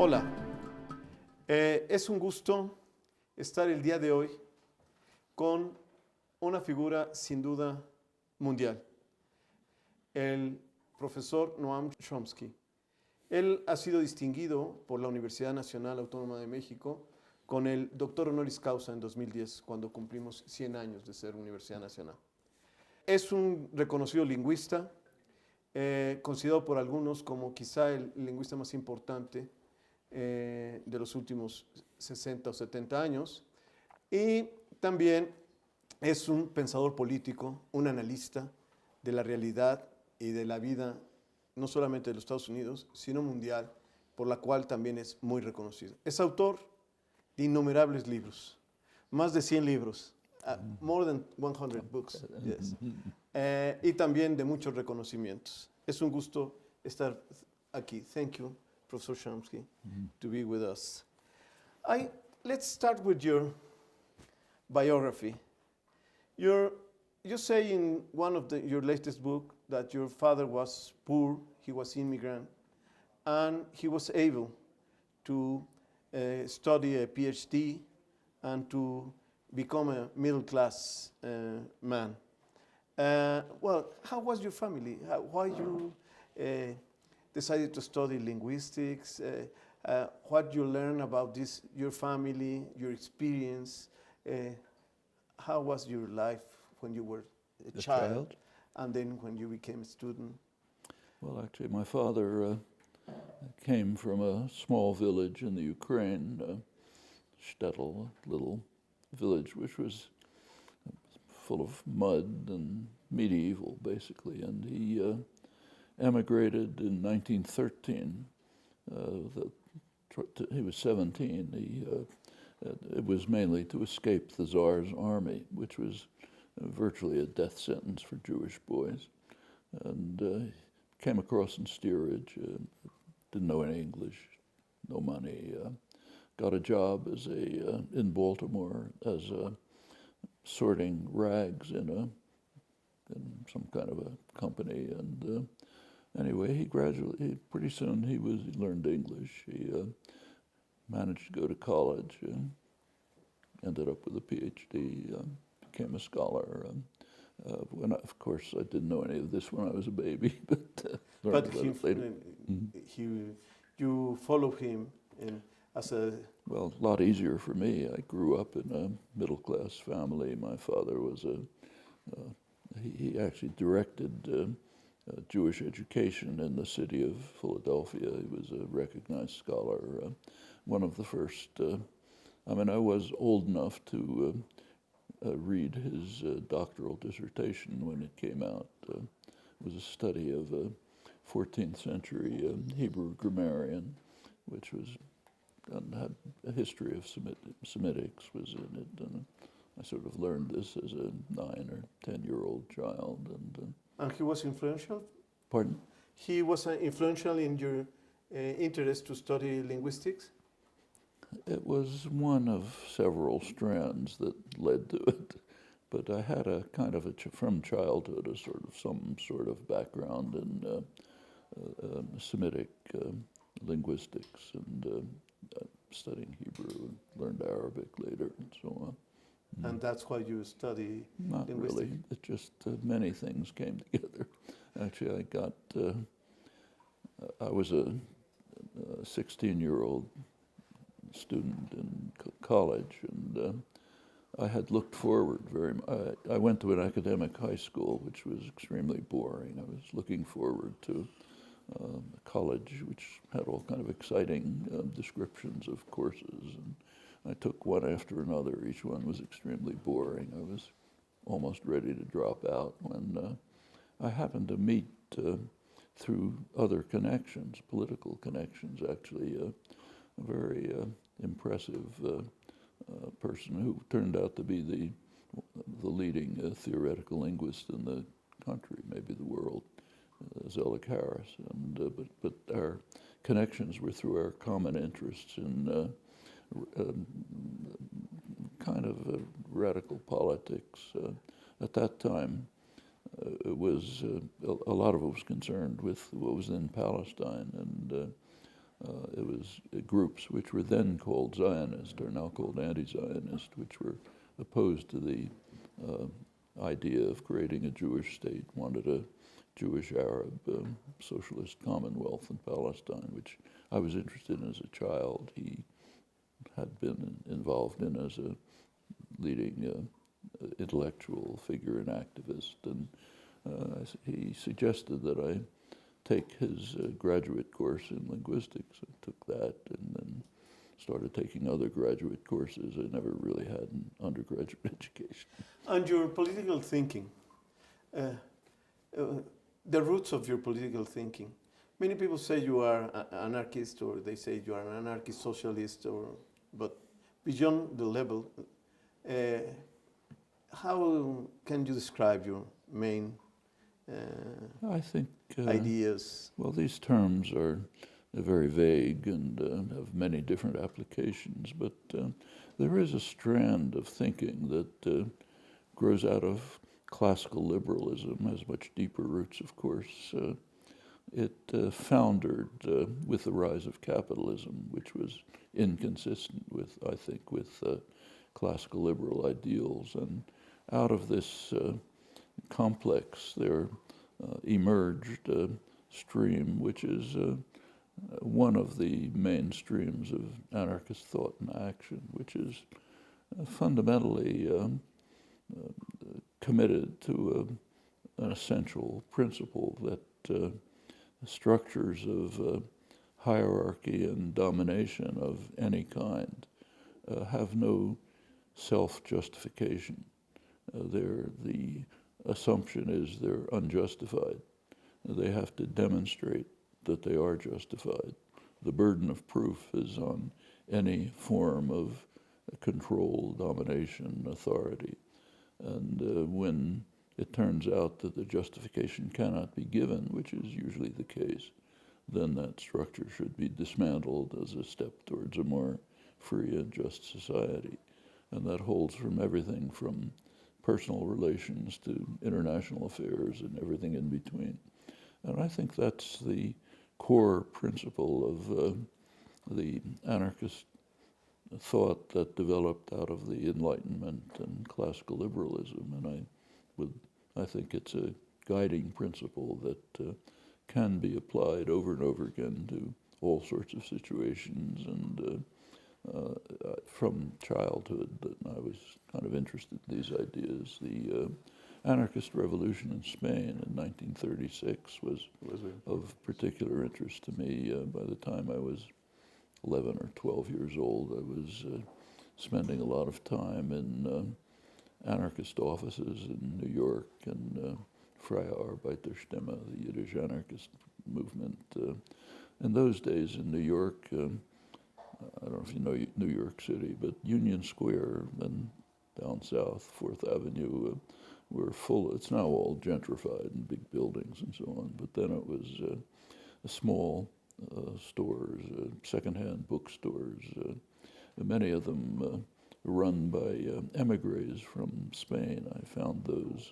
Hola, es un gusto estar el día de hoy con una figura sin duda mundial, el profesor Noam Chomsky. Él ha sido distinguido por la Universidad Nacional Autónoma de México con el doctor honoris causa en 2010, cuando cumplimos 100 años de ser Universidad Nacional. Es un reconocido lingüista, considerado por algunos como quizá el lingüista más importante de los últimos 60 o 70 años, y también es un pensador político, un analista de la realidad y de la vida, no solamente de los Estados Unidos, sino mundial, por la cual también es muy reconocido. Es autor de innumerables libros, más de 100 libros, more than 100 books, yes. Y también de muchos reconocimientos. Es un gusto estar aquí. Thank you, Professor Chomsky, to be with us. Let's start with your biography. You say in one of your latest book that your father was poor, he was immigrant, and he was able to study a PhD and to become a middle-class man. Well, how was your family? Why you decided to study linguistics? What you learned about your family, your experience? How was your life when you were a child, and then when you became a student? Well, actually, my father came from a small village in the Ukraine, Shtetl, a little village, which was full of mud and medieval, basically. And he emigrated in 1913. He was 17. It was mainly to escape the Tsar's army, which was virtually a death sentence for Jewish boys. And came across in steerage, didn't know any English, no money. Got a job in Baltimore as sorting rags in some kind of a company. And anyway, pretty soon he learned English. He managed to go to college, ended up with a PhD, became a scholar. Of course, I didn't know any of this when I was a baby, but learned about it later. You follow him as a... Well, a lot easier for me. I grew up in a middle-class family. My father was he actually directed Jewish education in the city of Philadelphia. He was a recognized scholar. One of the first, I was old enough to read his doctoral dissertation when it came out. It was a study of a 14th century Hebrew grammarian, which had a history of Semitics was in it. And I sort of learned this as a 9 or 10-year-old child. And he was influential? Pardon? He was influential in your interest to study linguistics? It was one of several strands that led to it, but I had a kind of from childhood some sort of background in Semitic linguistics and studying Hebrew, and learned Arabic later, and so on. And that's why you study Not linguistics? really. It just many things came together. Actually, I was a 16-year-old student in college, and I had looked forward very much. I went to an academic high school, which was extremely boring. I was looking forward to a college which had all kind of exciting descriptions of courses, and I took one after another. Each one was extremely boring. I was almost ready to drop out when I happened to meet, through other connections, political connections actually, a very impressive person who turned out to be the leading theoretical linguist in the country, maybe the world, Zelig Harris. But our connections were through our common interests in kind of radical politics. At that time, it was a lot of it was concerned with what was in Palestine, and there was groups which were then called Zionist, or now called anti-Zionist, which were opposed to the idea of creating a Jewish state, wanted a Jewish Arab socialist commonwealth in Palestine, which I was interested in as a child. He had been involved in as a leading intellectual figure and activist, and he suggested that I take his graduate course in linguistics. I took that and then started taking other graduate courses. I never really had an undergraduate education. And your political thinking, the roots of your political thinking. Many people say you are an anarchist, or they say you are an anarchist socialist, but beyond the level, how can you describe your main I think ideas? Well, these terms are very vague and have many different applications, but there is a strand of thinking that grows out of classical liberalism, has much deeper roots, of course. It foundered with the rise of capitalism, which was inconsistent with, I think, with classical liberal ideals. And out of this complex, there emerged a stream which is one of the main streams of anarchist thought and action, which is fundamentally committed to an essential principle that structures of hierarchy and domination of any kind have no self-justification. The assumption is they're unjustified. They have to demonstrate that they are justified. The burden of proof is on any form of control, domination, authority. And when it turns out that the justification cannot be given, which is usually the case, then that structure should be dismantled as a step towards a more free and just society. And that holds from everything from personal relations to international affairs and everything in between. And I think that's the core principle of the anarchist thought that developed out of the Enlightenment and classical liberalism. And I think it's a guiding principle that can be applied over and over again to all sorts of situations. And from childhood, that I was kind of interested in these ideas. The anarchist revolution in Spain in 1936 was of particular interest to me. By the time I was 11 or 12 years old, I was spending a lot of time in anarchist offices in New York and Freie Arbeiterstimme, the Yiddish anarchist movement. In those days in New York, I don't know if you know New York City, but Union Square and down south, 4th Avenue, were full. It's now all gentrified and big buildings and so on, but then it was small stores, secondhand bookstores, many of them run by emigres from Spain. I found those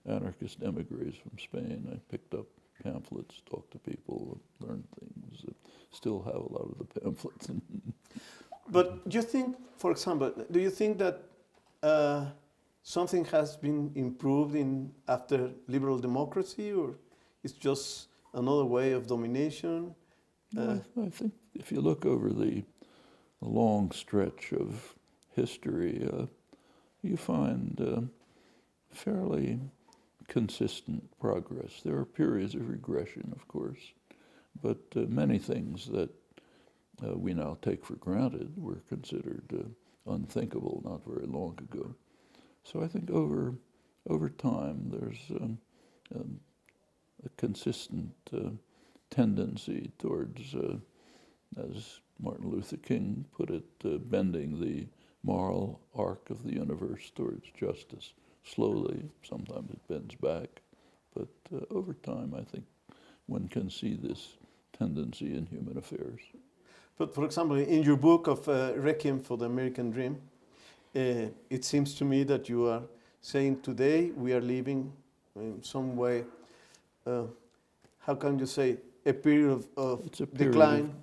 anarchist emigres from Spain. I picked up pamphlets, talked to people, learned things. Still have a lot of the pamphlets. But do you think, for example, do you think that something has been improved after liberal democracy, or it's just another way of domination? I think if you look over the long stretch of history, you find fairly consistent progress. There are periods of regression, of course, but many things that we now take for granted were considered unthinkable not very long ago. So I think over time there's a consistent tendency towards, as Martin Luther King put it, bending the moral arc of the universe towards justice. Slowly, sometimes it bends back, but over time I think one can see this tendency in human affairs. But for example, in your book of Requiem for the American Dream, it seems to me that you are saying today we are living in some way, how can you say, a period of decline?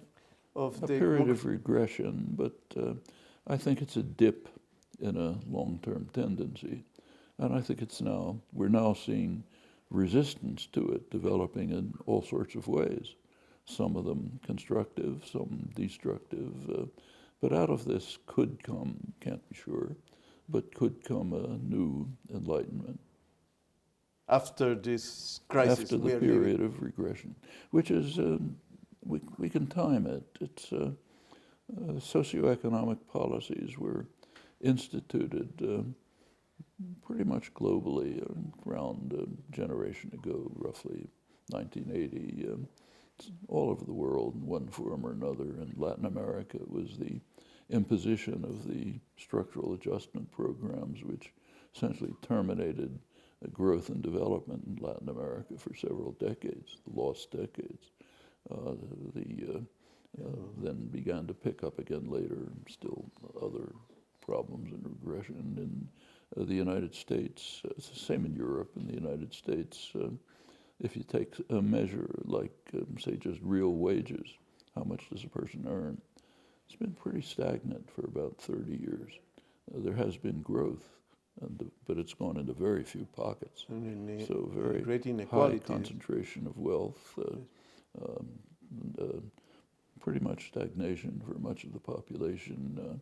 of a the period of regression, but I think it's a dip in a long-term tendency. And I think we're now seeing resistance to it developing in all sorts of ways. Some of them constructive, some destructive. But out of this could come, can't be sure, but could come a new enlightenment. After this crisis, after the period of regression, which is, we can time it. It's socioeconomic policies were instituted pretty much globally around a generation ago, roughly 1980, all over the world in one form or another. In Latin America, it was the imposition of the structural adjustment programs, which essentially terminated growth and development in Latin America for several decades, lost decades. Then began to pick up again later, still other problems and regression in the United States. It's the same in Europe. In the United States, if you take a measure like, say, just real wages, how much does a person earn? It's been pretty stagnant for about 30 years. There has been growth, but it's gone into very few pockets. So very high concentration of wealth, pretty much stagnation for much of the population.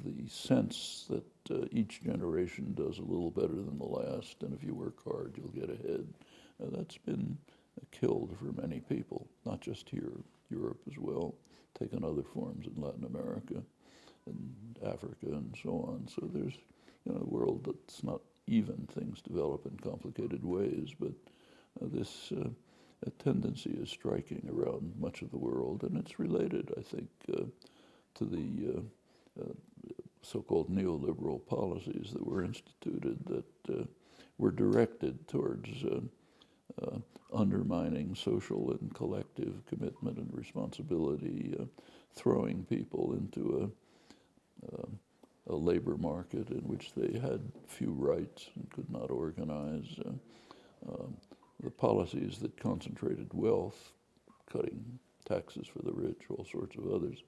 The sense that each generation does a little better than the last, and if you work hard, you'll get ahead. That's been killed for many people, not just here, Europe as well, taken other forms in Latin America and Africa and so on. So there's a world that's not even. Things develop in complicated ways, but this tendency is striking around much of the world, and it's related, I think, to the so-called neoliberal policies that were instituted that were directed towards undermining social and collective commitment and responsibility, throwing people into a labor market in which they had few rights and could not organize. The policies that concentrated wealth, cutting taxes for the rich, all sorts of others,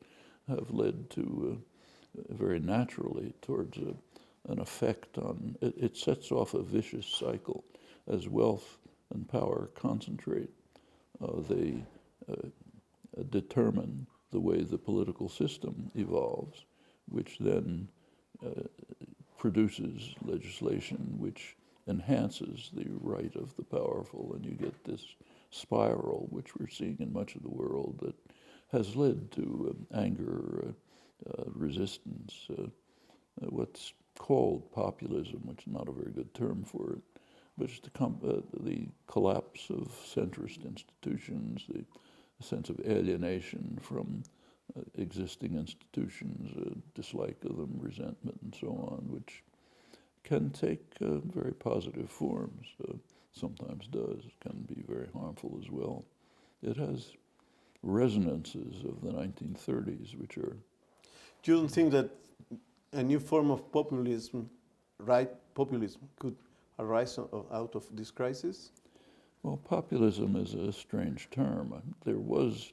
have led to very naturally towards an effect on, it sets off a vicious cycle. As wealth and power concentrate, they determine the way the political system evolves, which then produces legislation which enhances the right of the powerful, and you get this spiral, which we're seeing in much of the world, that has led to anger, resistance, what's called populism, which is not a very good term for it, but it's the collapse of centrist institutions, the sense of alienation from existing institutions, dislike of them, resentment, and so on, which can take very positive forms, sometimes does, can be very harmful as well. It has resonances of the 1930s, which are... You don't think that a new form of populism, right populism, could arise out of this crisis? Well, populism is a strange term. There was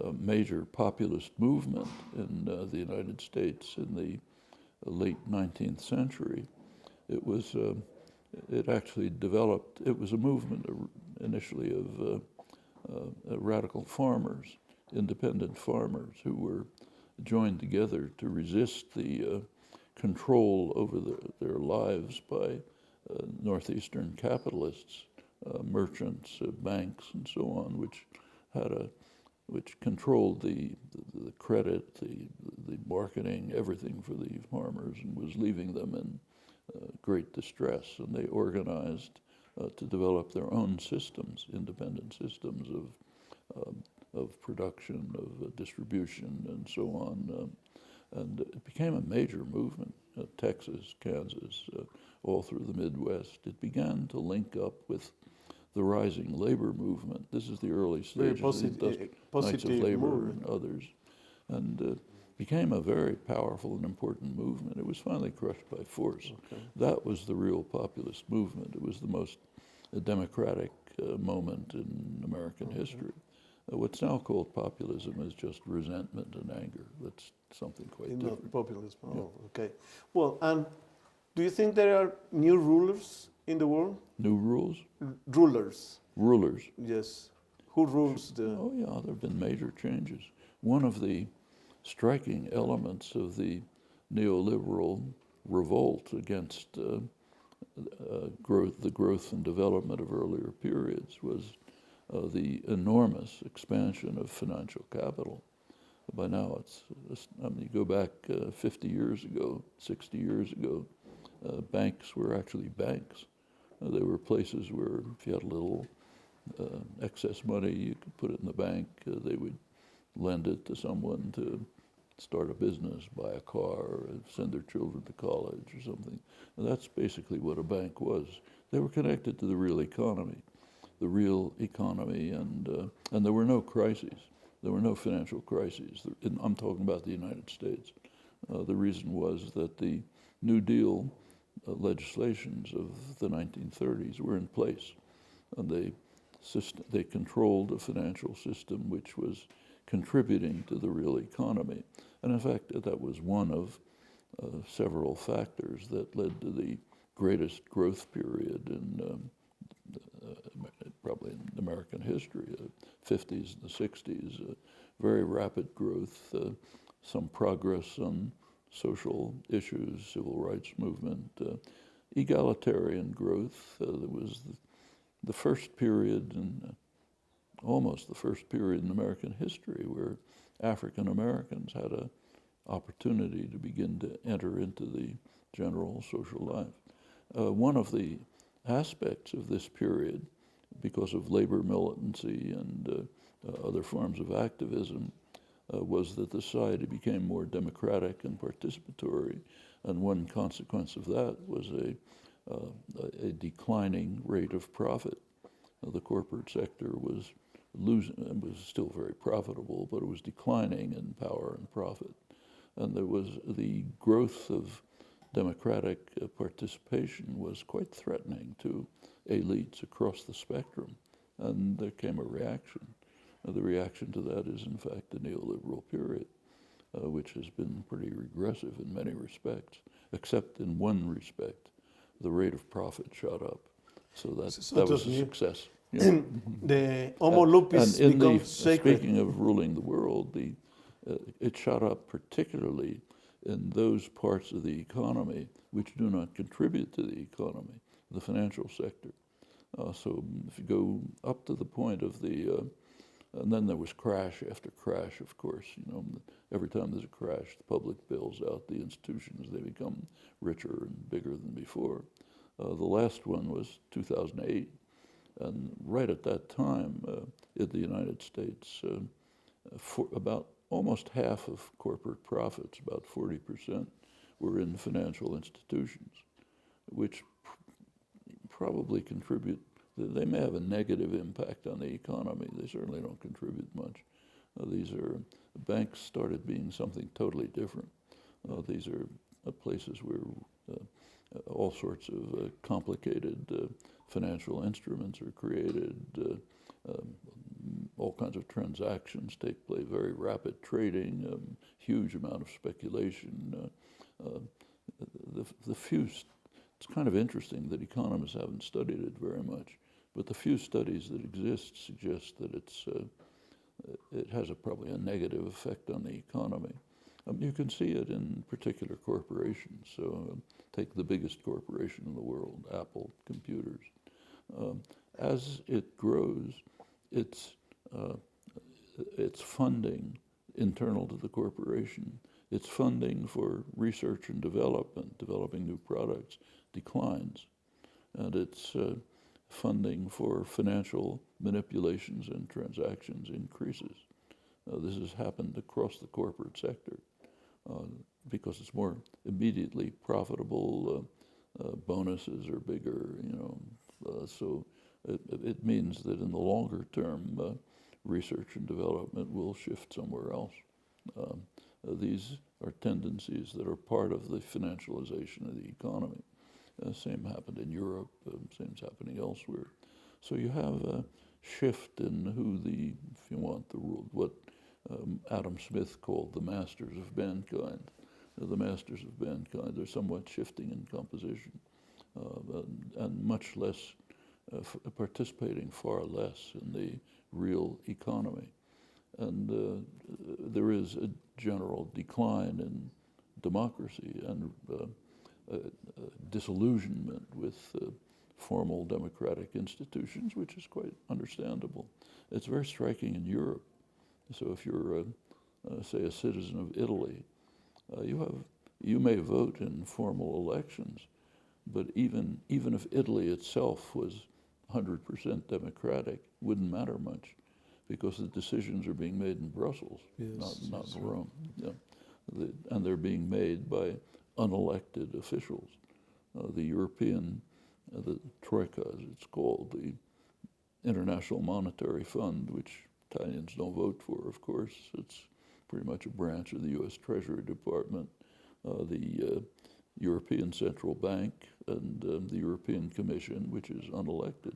a major populist movement in the United States in the late 19th century. It actually developed, it was a movement initially of radical farmers, independent farmers who were joined together to resist the control over their lives by northeastern capitalists, merchants, banks, and so on, which controlled the credit, the marketing, everything for the farmers, and was leaving them in great distress. And they organized to develop their own systems, independent systems of production, of distribution, and so on. And it became a major movement. Texas, Kansas, all through the Midwest. It began to link up with the rising labor movement. This is the early stages of the Knights of Labor movement. And others. And became a very powerful and important movement. It was finally crushed by force. Okay. That was the real populist movement. It was the most democratic moment in American history. What's now called populism is just resentment and anger. That's something quite different. Not populism. Oh, yeah. Okay. Well, and do you think there are new rulers in the world? New rules? Rulers. Rulers. Yes. Who rules the... Oh yeah, there have been major changes. One of the striking elements of the neoliberal revolt against the growth and development of earlier periods was the enormous expansion of financial capital. By now, I mean, you go back 50 years ago, 60 years ago, banks were actually banks. They were places where if you had a little excess money, you could put it in the bank. They would lend it to someone to start a business, buy a car, or send their children to college or something. And that's basically what a bank was. They were connected to the real economy, and there were no crises. There were no financial crises. I'm talking about the United States. The reason was that the New Deal legislations of the 1930s were in place, and they controlled a financial system which was contributing to the real economy. And in fact, that was one of several factors that led to the greatest growth period in probably in American history, the 50s and the 60s, very rapid growth, some progress on social issues, civil rights movement, egalitarian growth. There was the first period, almost the first period in American history where African Americans had an opportunity to begin to enter into the general social life. One of the aspects of this period, because of labor militancy and other forms of activism, was that the society became more democratic and participatory, and one consequence of that was a declining rate of profit. The corporate sector was losing, and was still very profitable, but it was declining in power and profit. And there was the growth of democratic participation was quite threatening to elites across the spectrum, and there came a reaction. The reaction to that is, in fact, the neoliberal period, which has been pretty regressive in many respects, except in one respect. The rate of profit shot up. So that was a success. Yeah. The Homo lupus becomes sacred. Speaking of ruling the world, it shot up particularly in those parts of the economy which do not contribute to the economy, the financial sector. So if you go up to the point of and then there was crash after crash, of course. Every time there's a crash, the public bails out the institutions. They become richer and bigger than before. The last one was 2008. And right at that time, in the United States, for about almost half of corporate profits, about 40%, were in financial institutions, which probably contribute. They may have a negative impact on the economy. They certainly don't contribute much. Banks started being something totally different. These are places where all sorts of complicated financial instruments are created. All kinds of transactions take place, very rapid trading, huge amount of speculation. It's kind of interesting that economists haven't studied it very much, but the few studies that exist suggest that it has probably a negative effect on the economy. You can see it in particular corporations. So take the biggest corporation in the world, Apple Computers. As it grows, its funding internal to the corporation, its funding for research and development, developing new products, declines, and its funding for financial manipulations and transactions increases. This has happened across the corporate sector because it's more immediately profitable. Bonuses are bigger, so it means that in the longer term, research and development will shift somewhere else. These are tendencies that are part of the financialization of the economy. Same happened in Europe, same's happening elsewhere. So you have shift in who if you want, what Adam Smith called the masters of mankind. The masters of mankind are somewhat shifting in composition and much less, participating far less in the real economy. And there is a general decline in democracy and disillusionment with formal democratic institutions, which is quite understandable. It's very striking in Europe. So if you're, say, a citizen of Italy, you may vote in formal elections, but even if Italy itself was 100% democratic, wouldn't matter much, because the decisions are being made in Brussels, not in Rome. Yeah. And they're being made by unelected officials. The European, the Troika, as it's called, the International Monetary Fund, which Italians don't vote for, of course. It's pretty much a branch of the U.S. Treasury Department. The European Central Bank and the European Commission, which is unelected.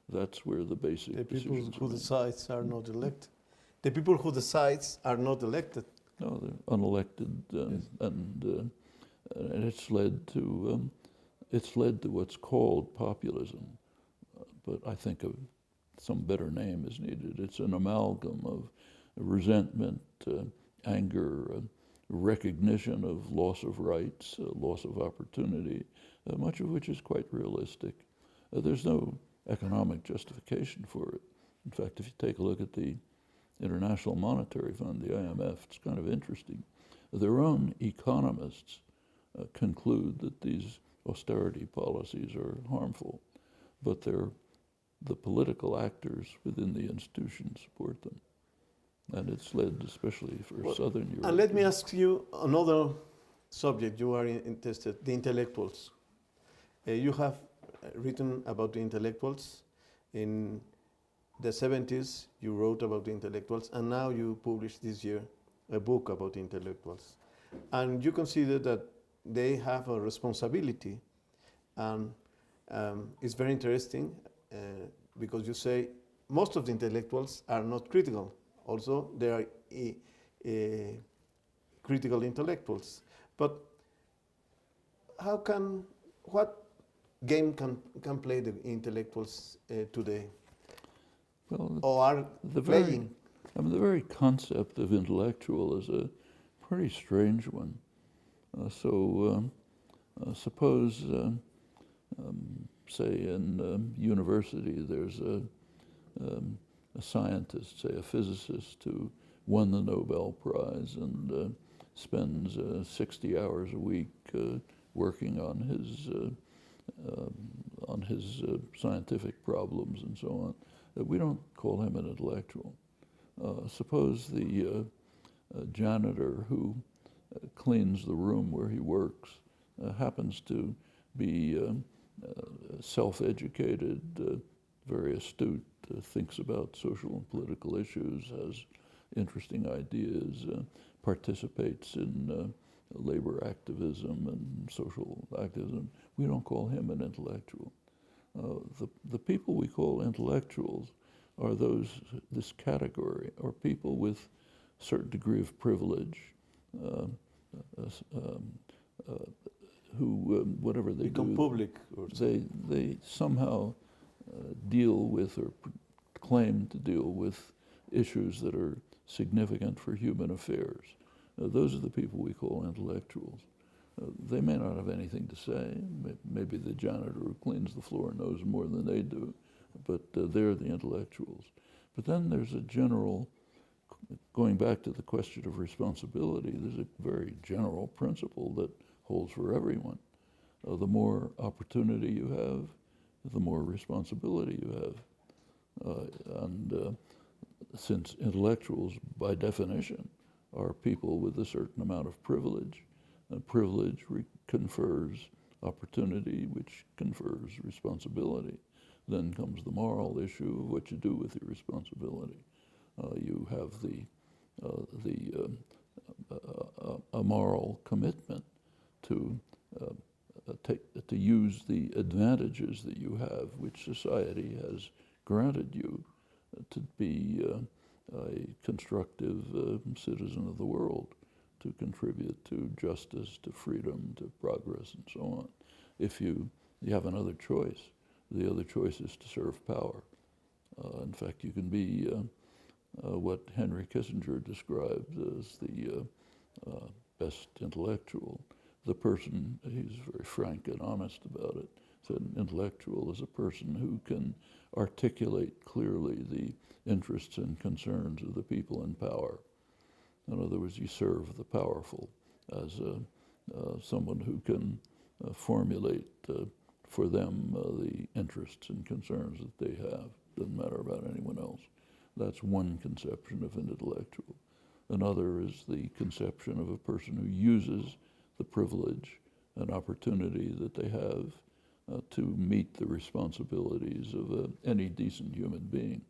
That's where the basic decisions. The people who decide are not elected. The people who decide are not elected. No, they're unelected, and it's led to what's called populism. But I think some better name is needed. It's an amalgam of resentment, anger, recognition of loss of rights, loss of opportunity, much of which is quite realistic. There's no economic justification for it. In fact, if you take a look at the International Monetary Fund, the IMF, it's kind of interesting. Their own economists conclude that these austerity policies are harmful, but the political actors within the institution support them. And it's led, especially for Southern Europe. And let me ask you another subject you are interested, the intellectuals. You have written about the intellectuals. In the 70s, you wrote about the intellectuals, and now you published this year a book about the intellectuals. And you consider that they have a responsibility. And it's very interesting because you say most of the intellectuals are not critical. Also, there are critical intellectuals. But what game can play the intellectuals today? Well, or are playing? The very concept of intellectual is a pretty strange one. Suppose, say, in university, there's a scientist, say a physicist, who won the Nobel Prize and spends 60 hours a week working on his scientific problems and so on. We don't call him an intellectual. Suppose the janitor who cleans the room where he works happens to be self-educated, very astute, thinks about social and political issues, has interesting ideas, participates in labor activism and social activism. We don't call him an intellectual. The people we call intellectuals are this category, or people with a certain degree of privilege, who, whatever they become do, public, or they somehow deal with or claim to deal with issues that are significant for human affairs. Those are the people we call intellectuals. They may not have anything to say. Maybe the janitor who cleans the floor knows more than they do, but they're the intellectuals. But then there's a general, going back to the question of responsibility, there's a very general principle that holds for everyone. The more opportunity you have, the more responsibility you have. And since intellectuals, by definition, are people with a certain amount of privilege, privilege confers opportunity, which confers responsibility. Then comes the moral issue of what you do with your responsibility. You have a moral commitment to use the advantages that you have, which society has granted you, be a constructive citizen of the world, to contribute to justice, to freedom, to progress, and so on. If you have another choice, the other choice is to serve power. In fact, you can be what Henry Kissinger described as the best intellectual. The person, he's very frank and honest about it, said an intellectual is a person who can articulate clearly the interests and concerns of the people in power. In other words, you serve the powerful as someone who can formulate for them the interests and concerns that they have. Doesn't matter about anyone else. That's one conception of an intellectual. Another is the conception of a person who uses the privilege and opportunity that they have to meet the responsibilities of any decent human being.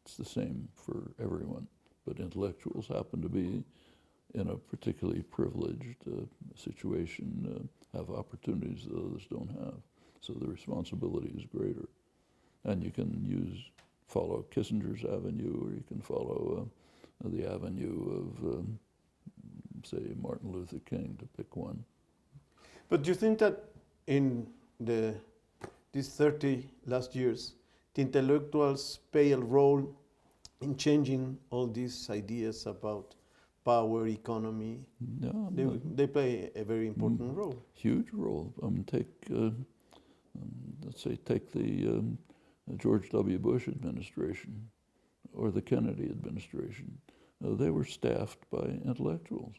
It's the same for everyone, but intellectuals happen to be in a particularly privileged situation, have opportunities that others don't have. So the responsibility is greater. And you can follow Kissinger's avenue, or you can follow the avenue of, say, Martin Luther King, to pick one. But do you think that in these 30 last years, the intellectuals play a role in changing all these ideas about power, economy? No, they play a very important role. Huge role. Take the George W. Bush administration or the Kennedy administration. They were staffed by intellectuals,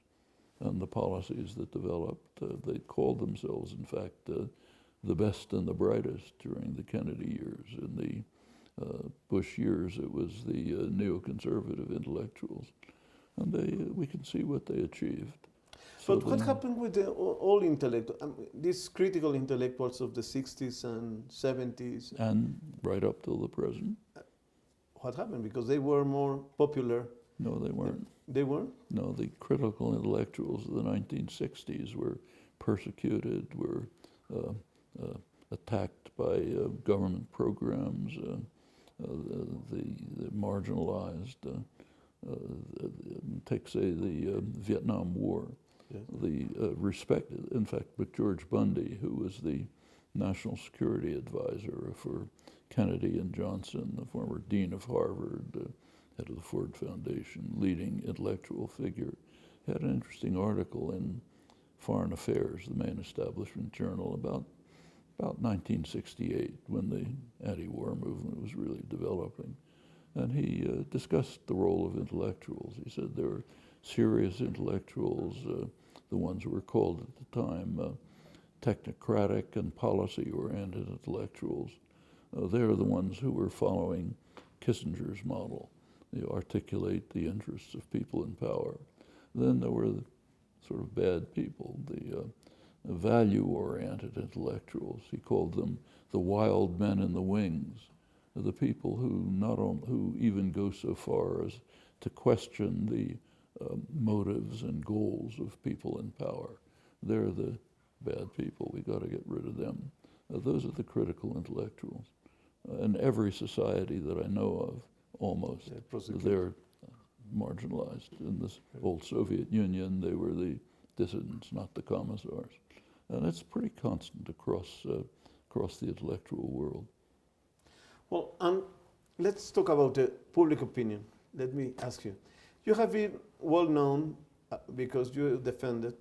and the policies that developed, they called themselves, in fact, the best and the brightest during the Kennedy years. In the Bush years, it was the neoconservative intellectuals, and we can see what they achieved. But what happened with all intellectuals, these critical intellectuals of the 60s and 70s? And right up till the present. What happened? Because they were more popular. No, they weren't. They weren't? No, the critical intellectuals of the 1960s were persecuted, were attacked by government programs, the marginalized. Take, say, the Vietnam War. Yeah. The respected, in fact, but George Bundy, who was the national security advisor for Kennedy and Johnson, the former dean of Harvard, head of the Ford Foundation, leading intellectual figure, had an interesting article in Foreign Affairs, the main establishment journal, about 1968, when the anti-war movement was really developing. And he discussed the role of intellectuals. He said there were serious intellectuals, the ones who were called at the time technocratic and policy-oriented intellectuals. They're the ones who were following Kissinger's model. They articulate the interests of people in power. Then there were the sort of bad people, the value-oriented intellectuals. He called them the wild men in the wings, the people who even go so far as to question the motives and goals of people in power. They're the bad people. We got to get rid of them. Those are the critical intellectuals. In every society that I know of, almost, they're marginalized. In the old Soviet Union, they were the dissidents, not the commissars. And it's pretty constant across the intellectual world. Well, let's talk about public opinion. Let me ask you. You have been well known because you defended,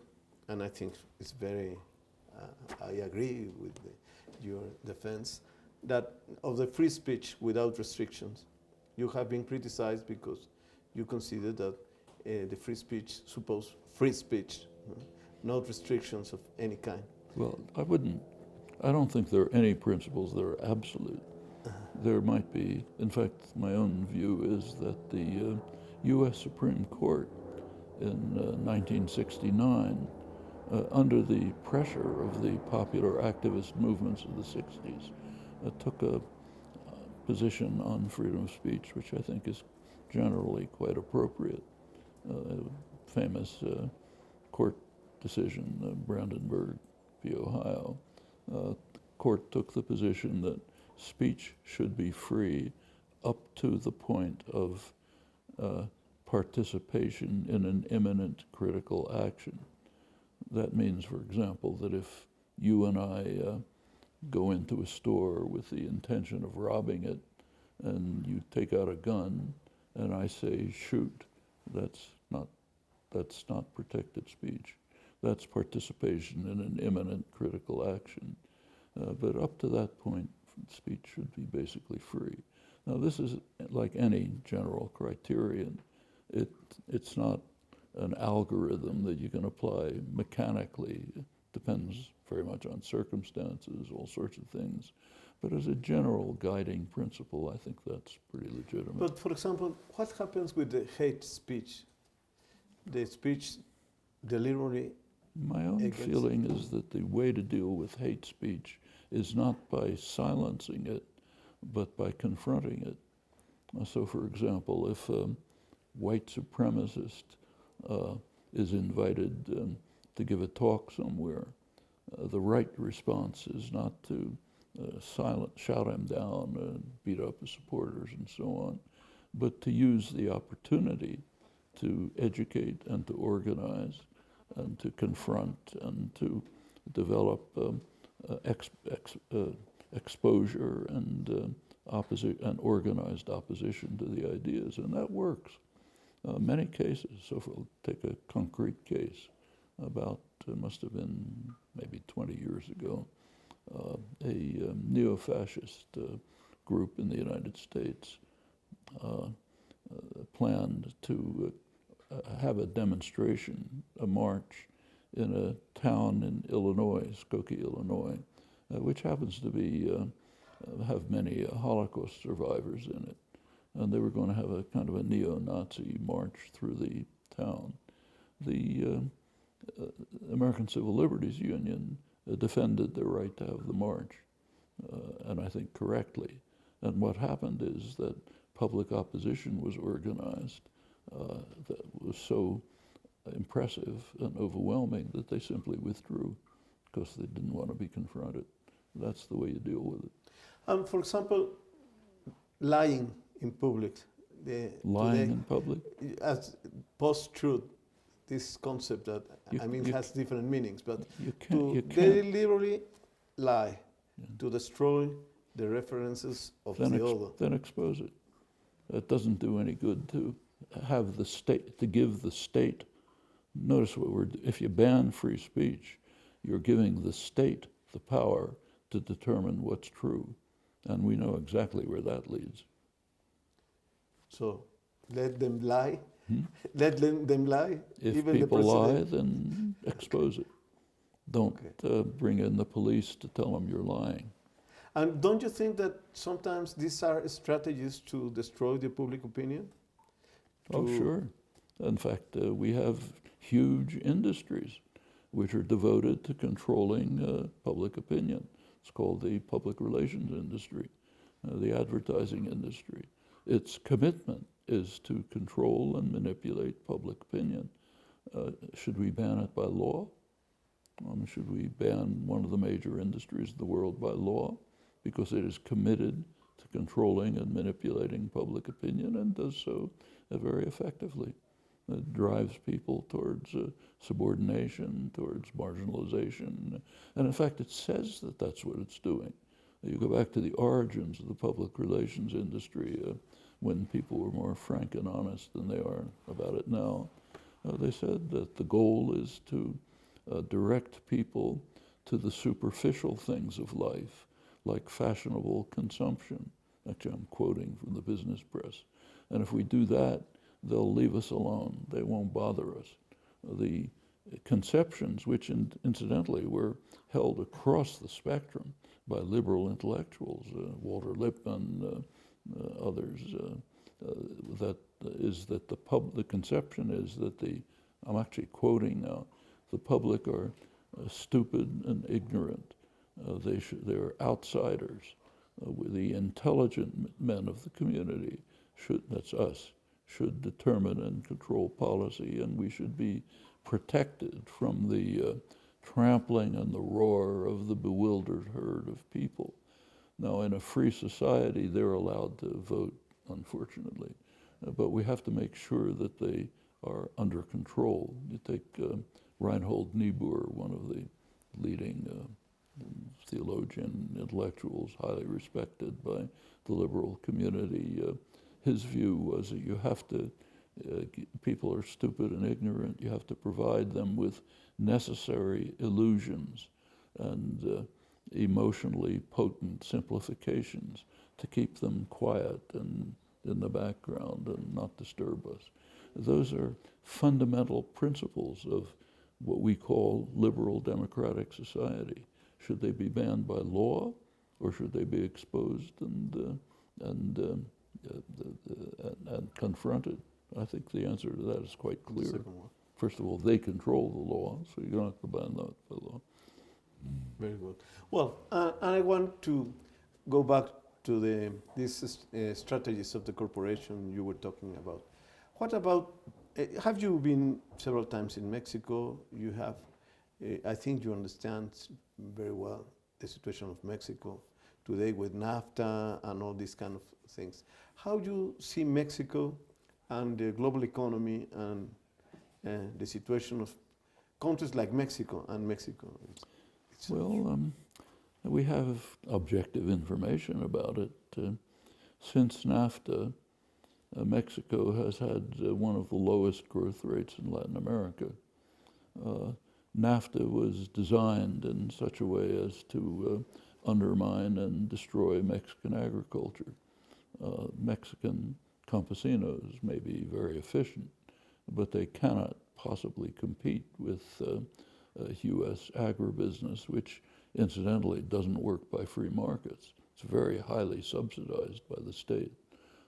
and I think it's very, I agree with your defense, that of the free speech without restrictions. You have been criticized because you consider that the free speech, no restrictions of any kind. Well, I don't think there are any principles that are absolute. There might be, in fact, my own view is that the U.S. Supreme Court in 1969, under the pressure of the popular activist movements of the 60s, took a position on freedom of speech, which I think is generally quite appropriate. Famous court decision, Brandenburg v. Ohio. The court took the position that speech should be free up to the point of participation in an imminent critical action. That means, for example, that if you and I go into a store with the intention of robbing it, and you take out a gun, and I say shoot, that's not protected speech. That's participation in an imminent critical action. But up to that point, speech should be basically free. Now, this is like any general criterion. It's not an algorithm that you can apply mechanically. It depends very much on circumstances, all sorts of things. But as a general guiding principle, I think that's pretty legitimate. But for example, what happens with the hate speech? The speech deliberately. My own feeling is that the way to deal with hate speech is not by silencing it, but by confronting it. So, for example, if a white supremacist is invited to give a talk somewhere, the right response is not to shout him down and beat up his supporters and so on, but to use the opportunity to educate and to organize and to confront and to develop exposure and organized opposition to the ideas, and that works. Many cases. So if we'll take a concrete case, about must have been maybe 20 years ago, a neo-fascist group in the United States planned to have a demonstration, a march, in a town in Illinois, Skokie, Illinois, which happens to be have many Holocaust survivors in it. And they were going to have a kind of a neo-Nazi march through the town. The American Civil Liberties Union defended their right to have the march, and I think correctly. And what happened is that public opposition was organized that was so impressive and overwhelming that they simply withdrew because they didn't want to be confronted. That's the way you deal with it. For example, lying in public. Lying in public? As post-truth, this concept that, has different meanings, but you to can't. deliberately lie, to destroy the references of the other. Then expose it. It doesn't do any good to have the state, to give the state. Notice if you ban free speech, you're giving the state the power to determine what's true. And we know exactly where that leads. So let them lie. Let them lie. If even people the lie, then expose it. Don't bring in the police to tell them you're lying. And don't you think that sometimes these are strategies to destroy the public opinion? Oh, sure. In fact, we have huge industries which are devoted to controlling public opinion. It's called the public relations industry, the advertising industry. Its commitment is to control and manipulate public opinion. Should we ban it by law? Should we ban one of the major industries of the world by law? Because it is committed to controlling and manipulating public opinion and does so very effectively. It drives people towards subordination, towards marginalization. And in fact, it says that that's what it's doing. You go back to the origins of the public relations industry when people were more frank and honest than they are about it now. They said that the goal is to direct people to the superficial things of life, like fashionable consumption. Actually, I'm quoting from the business press. And if we do that, they'll leave us alone. They won't bother us. The conceptions, which incidentally were held across the spectrum by liberal intellectuals, Walter Lippmann, others, the conception is that I'm actually quoting now, the public are stupid and ignorant. They're outsiders. The intelligent men of the community that's us, should determine and control policy, and we should be protected from the trampling and the roar of the bewildered herd of people. Now, in a free society, they're allowed to vote unfortunately. But we have to make sure that they are under control. You take Reinhold Niebuhr, one of the leading theologian, intellectuals, highly respected by the liberal community. His view was that you have to, people are stupid and ignorant, you have to provide them with necessary illusions and emotionally potent simplifications to keep them quiet and in the background and not disturb us. Those are fundamental principles of what we call liberal democratic society. Should they be banned by law, or should they be exposed and confronted? I think the answer to that is quite clear. First of all, they control the law, so you don't have to ban that by law. Very good. Well, and I want to go back to these strategies of the corporation you were talking about. What about, have you been several times in Mexico? You have, I think you understand very well the situation of Mexico today with NAFTA and all these kind of things. How do you see Mexico and the global economy and the situation of countries like Mexico and Mexico? Well, we have objective information about it. Since NAFTA, Mexico has had one of the lowest growth rates in Latin America. NAFTA was designed in such a way as to undermine and destroy Mexican agriculture. Mexican campesinos may be very efficient, but they cannot possibly compete with U.S. agribusiness, which incidentally doesn't work by free markets. It's very highly subsidized by the state.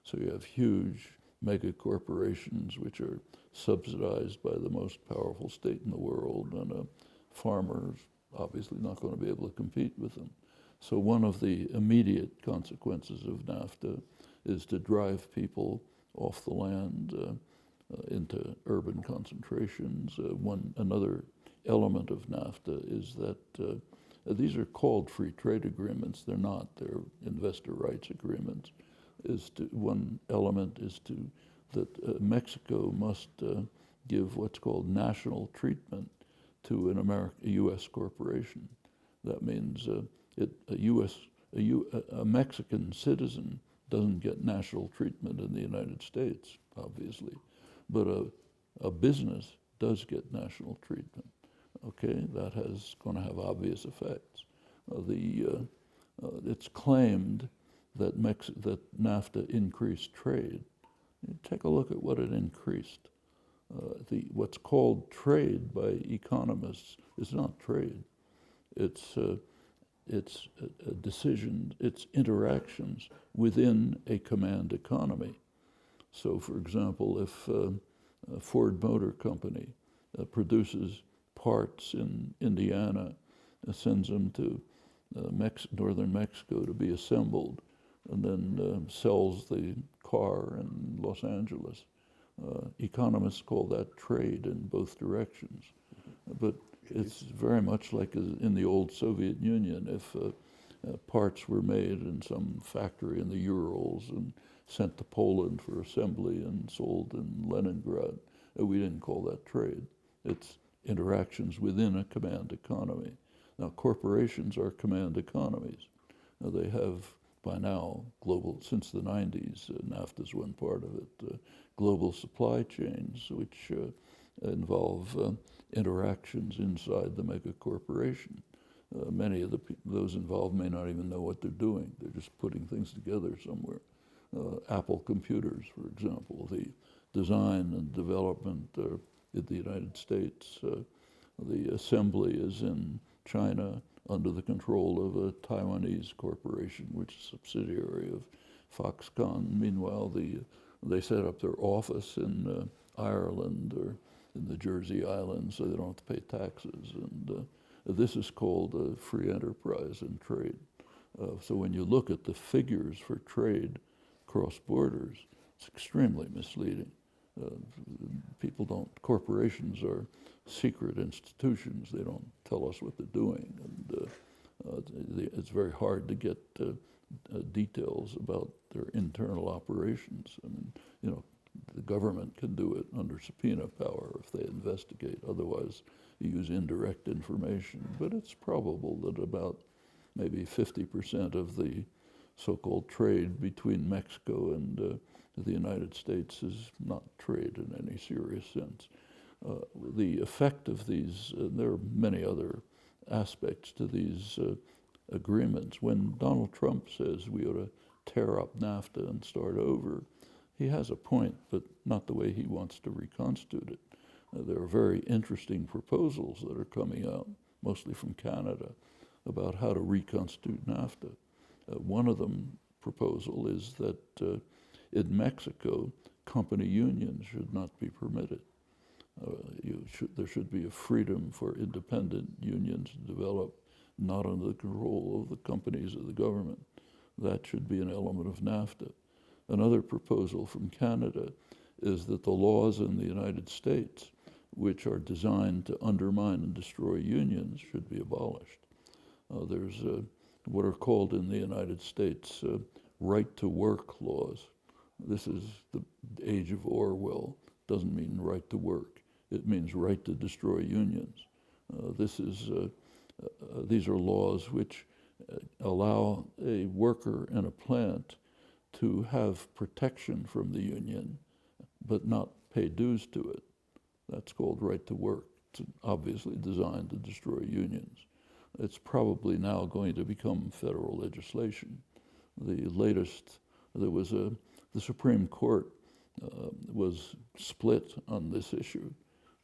So you have huge mega corporations which are subsidized by the most powerful state in the world, and farmers obviously not going to be able to compete with them. So one of the immediate consequences of NAFTA is to drive people off the land into urban concentrations. Another element of NAFTA is that these are called free trade agreements. They're not. They're investor rights agreements. One element is that Mexico must give what's called national treatment to a U.S. corporation. That means a Mexican citizen doesn't get national treatment in the United States, obviously, but a business does get national treatment. Okay, that going to have obvious effects. It's claimed that NAFTA increased trade. Take a look at what it increased. What's called trade by economists is not trade. It's decisions, it's interactions within a command economy. So, for example, if a Ford Motor Company produces parts in Indiana, sends them to northern Mexico to be assembled, and then sells the car in Los Angeles. Economists call that trade in both directions. But it's very much like in the old Soviet Union. If parts were made in some factory in the Urals and sent to Poland for assembly and sold in Leningrad, we didn't call that trade. It's interactions within a command economy. Now, corporations are command economies. Now, they have, by now, since the 90s, NAFTA's one part of it, global supply chains, which involve interactions inside the mega corporation. Many of those involved may not even know what they're doing. They're just putting things together somewhere. Apple computers, for example, the design and development in the United States. The assembly is in China under the control of a Taiwanese corporation, which is a subsidiary of Foxconn. Meanwhile, they set up their office in Ireland or in the Jersey Islands, so they don't have to pay taxes. And this is called free enterprise and trade. So when you look at the figures for trade across borders, it's extremely misleading. Corporations are secret institutions. They don't tell us what they're doing. And it's very hard to get details about their internal operations. I mean, you know, the government can do it under subpoena power if they investigate. Otherwise, you use indirect information. But it's probable that about maybe 50% of the so-called trade between Mexico and the United States is not trade in any serious sense. The effect of these, there are many other aspects to these agreements. When Donald Trump says we ought to tear up NAFTA and start over, he has a point, but not the way he wants to reconstitute it. There are very interesting proposals that are coming out, mostly from Canada, about how to reconstitute NAFTA. One of them proposal is that in Mexico, company unions should not be permitted. There should be a freedom for independent unions to develop, not under the control of the companies of the government. That should be an element of NAFTA. Another proposal from Canada is that the laws in the United States, which are designed to undermine and destroy unions, should be abolished. There's what are called in the United States right-to-work laws. This is the age of Orwell. Doesn't mean right to work. It means right to destroy unions. These are laws which allow a worker in a plant to have protection from the union, but not pay dues to it. That's called right to work. It's obviously designed to destroy unions. It's probably now going to become federal legislation. The latest, the Supreme Court was split on this issue,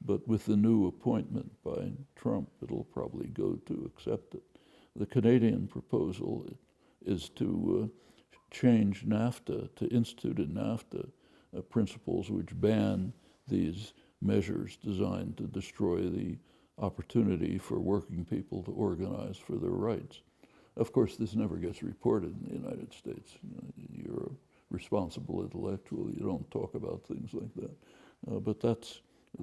but with the new appointment by Trump, it'll probably go to accept it. The Canadian proposal is to change NAFTA, to institute in NAFTA principles which ban these measures designed to destroy the opportunity for working people to organize for their rights. Of course, this never gets reported in the United States. You're a responsible intellectual. You don't talk about things like that. But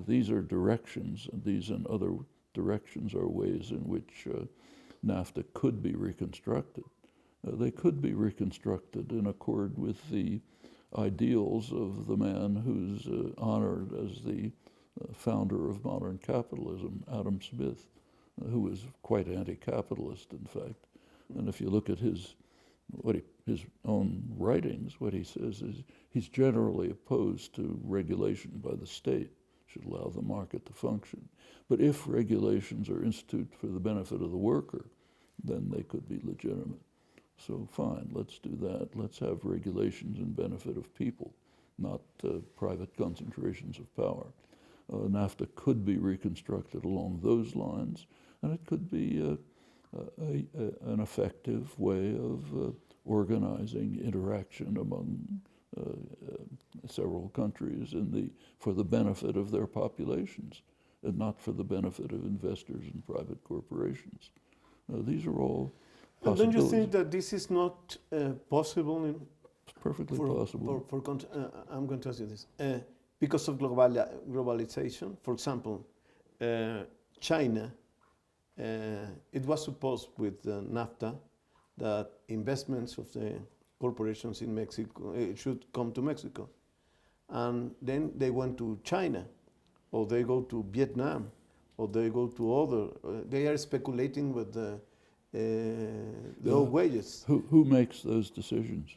these are directions, and these and other directions are ways in which NAFTA could be reconstructed. They could be reconstructed in accord with the ideals of the man who's honored as the founder of modern capitalism, Adam Smith, who was quite anti-capitalist, in fact. And if you look at his own writings, what he says is he's generally opposed to regulation by the state, should allow the market to function. But if regulations are instituted for the benefit of the worker, then they could be legitimate. So fine, let's do that. Let's have regulations in benefit of people, not private concentrations of power. NAFTA could be reconstructed along those lines, and it could be an effective way of organizing interaction among several countries for the benefit of their populations, and not for the benefit of investors and private corporations. These are all possibilities. Don't you think that this is not possible? It's perfectly possible. I'm going to ask you this. Because of globalization, for example, China, it was supposed with NAFTA that investments of the corporations in Mexico should come to Mexico. And then they went to China, or they go to Vietnam, or they go to other, they are speculating with the low wages. Who makes those decisions?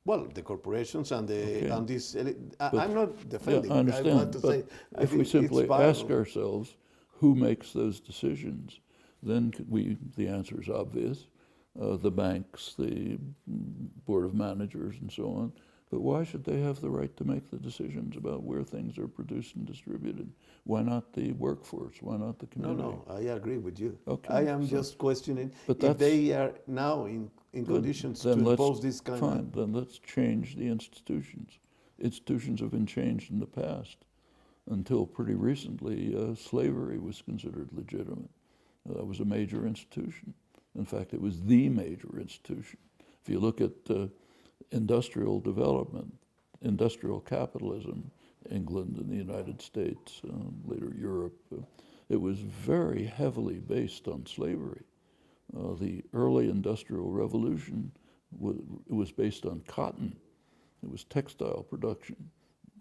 Well, the corporations and the and this. I'm not defending. Yeah, I understand. I want to say, if we simply ask ourselves who makes those decisions, then the answer is obvious: the banks, the board of managers, and so on. But why should they have the right to make the decisions about where things are produced and distributed? Why not the workforce? Why not the community? No, I agree with you. Okay, I am just questioning if they are now in conditions to impose this kind of... Fine, then let's change the institutions. Institutions have been changed in the past. Until pretty recently, slavery was considered legitimate. That was a major institution. In fact, it was the major institution. If you look at industrial development, industrial capitalism, England and the United States, later Europe, it was very heavily based on slavery. The early industrial revolution it was based on cotton. It was textile production,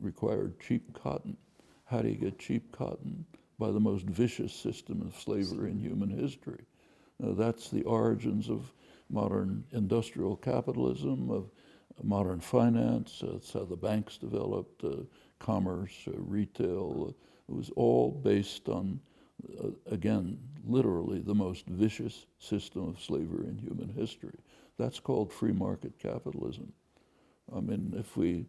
required cheap cotton. How do you get cheap cotton? By the most vicious system of slavery in human history. That's the origins of modern industrial capitalism, of modern finance. That's how the banks developed, commerce, retail. It was all based on, again, literally the most vicious system of slavery in human history. That's called free market capitalism. I mean, if we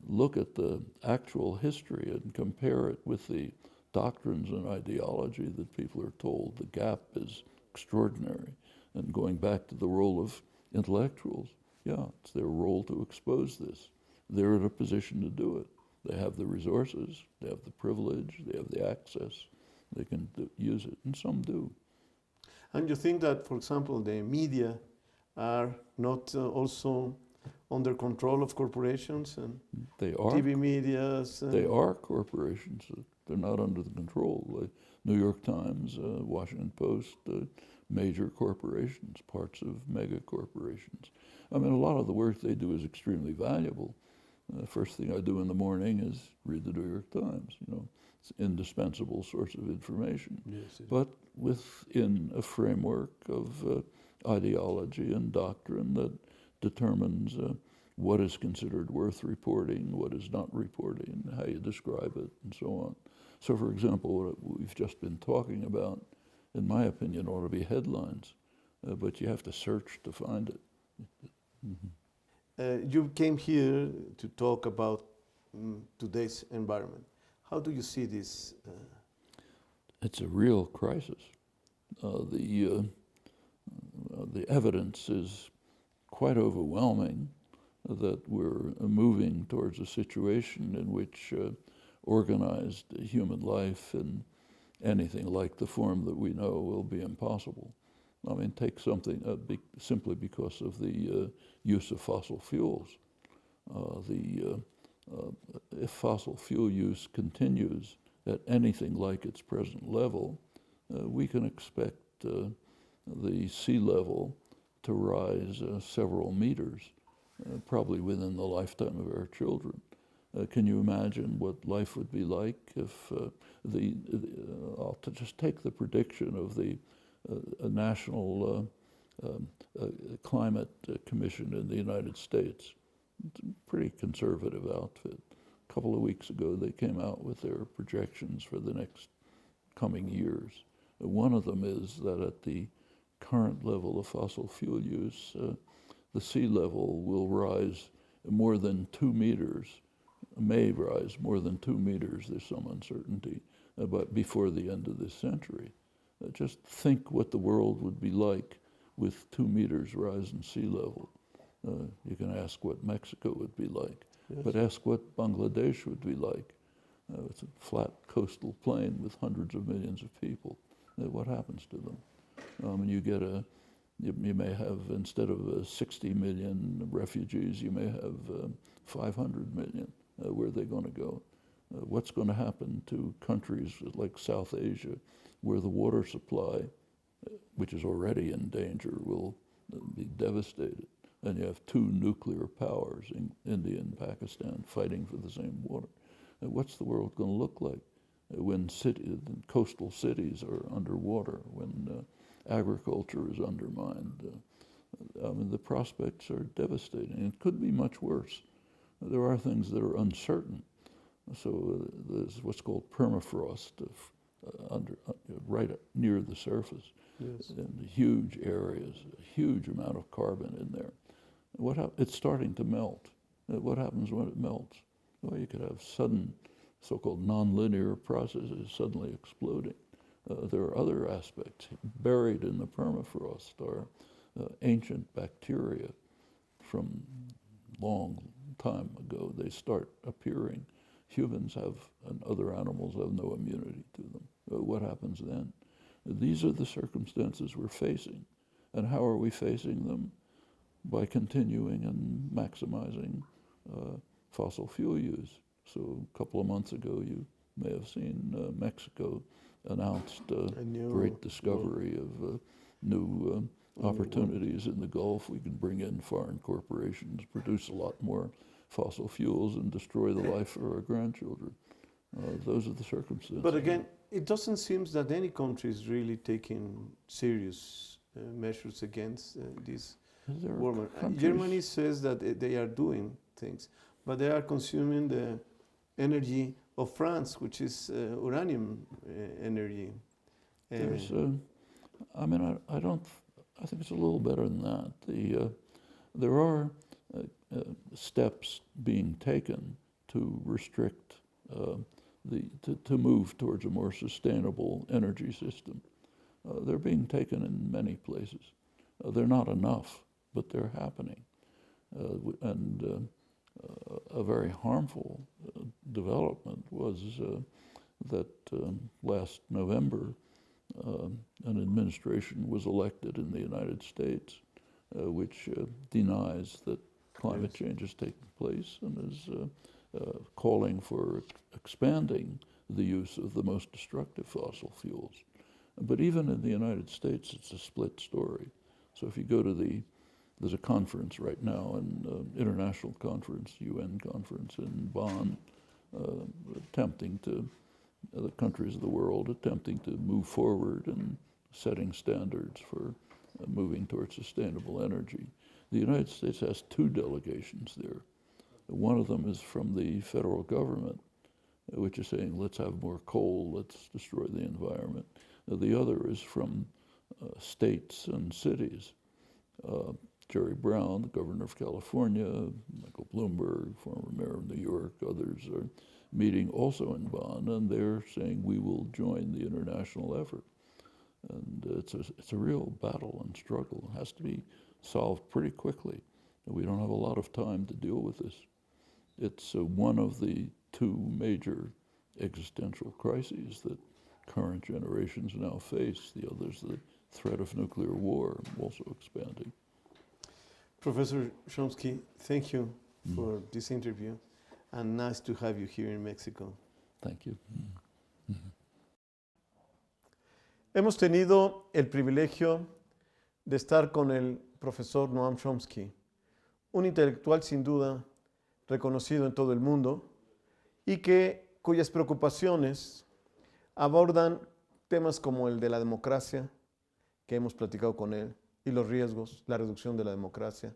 look at the actual history and compare it with the doctrines and ideology that people are told, the gap is extraordinary. And going back to the role of intellectuals, yeah, it's their role to expose this. They're in a position to do it. They have the resources, they have the privilege, they have the access, they can use it, and some do. And you think that, for example, the media are not also under control of corporations and they are, TV medias? They are corporations. They're not under the control. Like New York Times, Washington Post, major corporations, parts of mega corporations. I mean, a lot of the work they do is extremely valuable. First thing I do in the morning is read the New York Times. You know, it's an indispensable source of information. Yes, but within a framework of ideology and doctrine that determines what is considered worth reporting, what is not reporting, how you describe it, and so on. So, for example, what we've just been talking about, in my opinion, ought to be headlines, but you have to search to find it. Mm-hmm. You came here to talk about today's environment. How do you see this? It's a real crisis. The evidence is quite overwhelming that we're moving towards a situation in which organized human life in anything like the form that we know will be impossible. I mean, take something simply because of the use of fossil fuels. If fossil fuel use continues at anything like its present level, we can expect the sea level to rise several meters, probably within the lifetime of our children. Can you imagine what life would be like if I'll just take the prediction of the National Climate Commission in the United States. It's a pretty conservative outfit. A couple of weeks ago, they came out with their projections for the next coming years. One of them is that at the current level of fossil fuel use, the sea level will rise more than 2 meters, may rise more than 2 meters, there's some uncertainty, but before the end of this century. Just think what the world would be like with 2 meters rise in sea level. You can ask what Mexico would be like, yes. But ask what Bangladesh would be like. It's a flat coastal plain with hundreds of millions of people. What happens to them? And you may have, instead of 60 million refugees, you may have 500 million. Where are they going to go? What's going to happen to countries like South Asia, where the water supply, which is already in danger, will be devastated? And you have 2 nuclear powers, India and Pakistan, fighting for the same water. What's the world going to look like when coastal cities are underwater, when agriculture is undermined? I mean, the prospects are devastating. It could be much worse. There are things that are uncertain. So there's what's called permafrost right near the surface, yes. In huge areas, a huge amount of carbon in there. It's starting to melt. What happens when it melts? Well, you could have sudden so-called nonlinear processes suddenly exploding. There are other aspects. Buried in the permafrost are ancient bacteria from long time ago. They start appearing. Humans have, and other animals have no immunity to them. What happens then? These are the circumstances we're facing. And how are we facing them? By continuing and maximizing fossil fuel use. So a couple of months ago, you may have seen Mexico announced a great discovery of new opportunities in the Gulf. We can bring in foreign corporations, produce a lot more fossil fuels, and destroy the life of our grandchildren. Those are the circumstances. But again, it doesn't seem that any country is really taking serious measures against these warming. Germany says that they are doing things, but they are consuming the energy of France, which is uranium energy. I think it's a little better than that. There are steps being taken to restrict to move towards a more sustainable energy system. They're being taken in many places. They're not enough, but they're happening. A very harmful development was that last November, an administration was elected in the United States which denies that climate change is taking place and is calling for expanding the use of the most destructive fossil fuels. But even in the United States, it's a split story. So if you go to there's a conference right now, an international conference, UN conference in Bonn, the countries of the world attempting to move forward and setting standards for moving towards sustainable energy. The United States has 2 delegations there. One of them is from the federal government, which is saying, let's have more coal, let's destroy the environment. The other is from states and cities. Jerry Brown, the governor of California, Michael Bloomberg, former mayor of New York, others are meeting also in Bonn, and they're saying we will join the international effort. And it's a real battle and struggle. It has to be solved pretty quickly. We don't have a lot of time to deal with this. It's one of the 2 major existential crises that current generations now face. The other's the threat of nuclear war, also expanding. Professor Chomsky, thank you for this interview, and nice to have you here in Mexico. Thank you. Hemos tenido el privilegio de estar con el profesor Noam Chomsky, un intelectual sin duda reconocido en todo el mundo y cuyas preocupaciones abordan temas como el de la democracia, que hemos platicado con él, y los riesgos, la reducción de la democracia,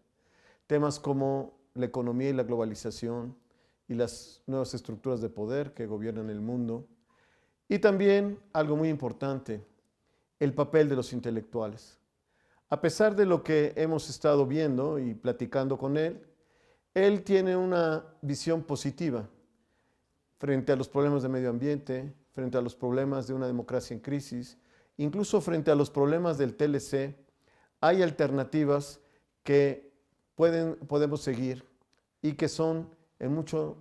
temas como la economía y la globalización y las nuevas estructuras de poder que gobiernan el mundo, y también algo muy importante, el papel de los intelectuales. A pesar de lo que hemos estado viendo y platicando con él tiene una visión positiva frente a los problemas de medio ambiente, frente a los problemas de una democracia en crisis, incluso frente a los problemas del TLC. Hay alternativas que podemos seguir y que son en mucho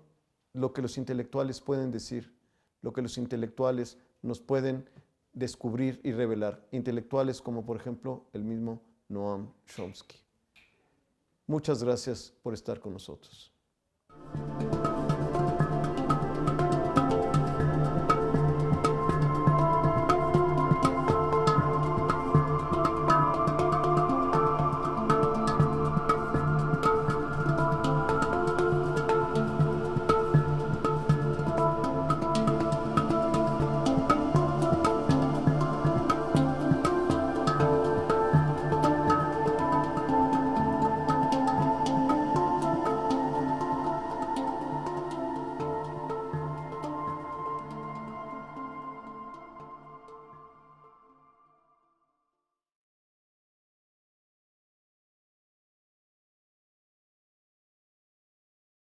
lo que los intelectuales pueden decir, lo que los intelectuales nos pueden descubrir y revelar. Intelectuales como, por ejemplo, el mismo Noam Chomsky. Muchas gracias por estar con nosotros.